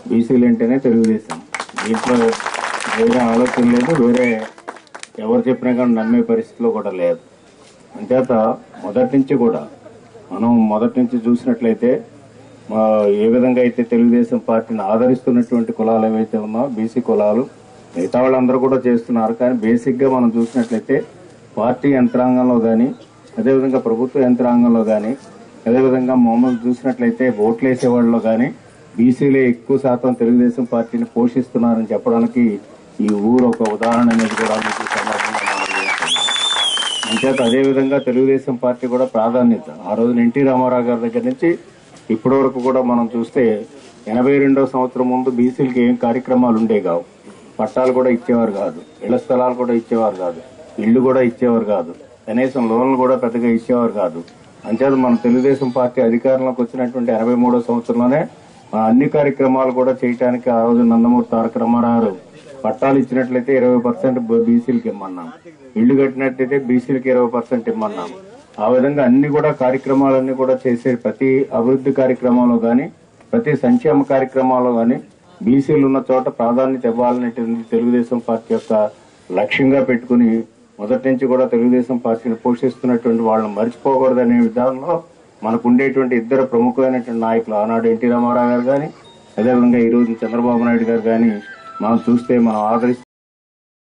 బీసీలు అంటేనే తెలుగుదేశం. దీంట్లో వేరే ఆలోచన లేదు, వేరే ఎవరు చెప్పినా కానీ నమ్మే పరిస్థితిలో కూడా లేదు. అంచేత మనం మొదటి నుంచి చూసినట్లయితే ఏ విధంగా అయితే తెలుగుదేశం పార్టీని ఆదరిస్తున్నటువంటి కులాలు ఏవైతే ఉన్నాయో బీసీ కులాలు మిగతా వాళ్ళందరూ కూడా చేస్తున్నారు. కానీ బేసిక్ గా మనం చూసినట్లయితే పార్టీ యంత్రాంగంలో కానీ, అదేవిధంగా ప్రభుత్వ యంత్రాంగంలో కానీ, అదేవిధంగా మామూలు చూసినట్లయితే ఓట్లు వేసే వాళ్ళలో కానీ బీసీలే ఎక్కువ శాతం తెలుగుదేశం పార్టీని పోషిస్తున్నారని చెప్పడానికి ఈ ఊరు ఒక ఉదాహరణ అనేది కూడా మీకు సందర్భంగా అంచేత అదేవిధంగా తెలుగుదేశం పార్టీ కూడా ప్రాధాన్యత ఆ రోజున ఎన్టీ రామారావు గారి దగ్గర నుంచి ఇప్పటి వరకు కూడా మనం చూస్తే 82వ సంవత్సరం ముందు బీసీలకి ఏం కార్యక్రమాలు ఉండే కావు. పట్టాలు కూడా ఇచ్చేవారు కాదు, ఇళ్ల స్థలాలు కూడా ఇచ్చేవారు కాదు, ఇళ్లు కూడా ఇచ్చేవారు కాదు, కనీసం లోన్లు కూడా పెద్దగా ఇచ్చేవారు కాదు. అంచేత మన తెలుగుదేశం పార్టీ అధికారంలోకి వచ్చినటువంటి 83వ సంవత్సరంలోనే అన్ని కార్యక్రమాలు కూడా చేయడానికి ఆ రోజు నందమూరి తారక రామారావు పట్టాలు ఇచ్చినట్లయితే 20% బీసీలకి ఇమ్మన్నాం, ఇళ్లు కట్టినట్లయితే బీసీలకి 20% ఇమ్మన్నాం. ఆ విధంగా అన్ని కూడా కార్యక్రమాలన్నీ కూడా చేసే ప్రతి అభివృద్ధి కార్యక్రమంలో కానీ, ప్రతి సంక్షేమ కార్యక్రమాల్లో కానీ బీసీలు ఉన్న చోట ప్రాధాన్యత ఇవ్వాలనేటువంటి తెలుగుదేశం పార్టీ యొక్క లక్ష్యంగా పెట్టుకుని మొదటి నుంచి కూడా తెలుగుదేశం పార్టీని పోషిస్తున్నటువంటి వాళ్ళని మర్చిపోకూడదనే విధానంలో మనకు ఉండేటువంటి ఇద్దరు ప్రముఖమైనటువంటి నాయకులు ఆనాడు ఎన్టీ రామారావు గారు కానీ, అదేవిధంగా ఈ రోజు చంద్రబాబు నాయుడు గారు కానీ మనం చూస్తే మనం ఆదరిస్తూ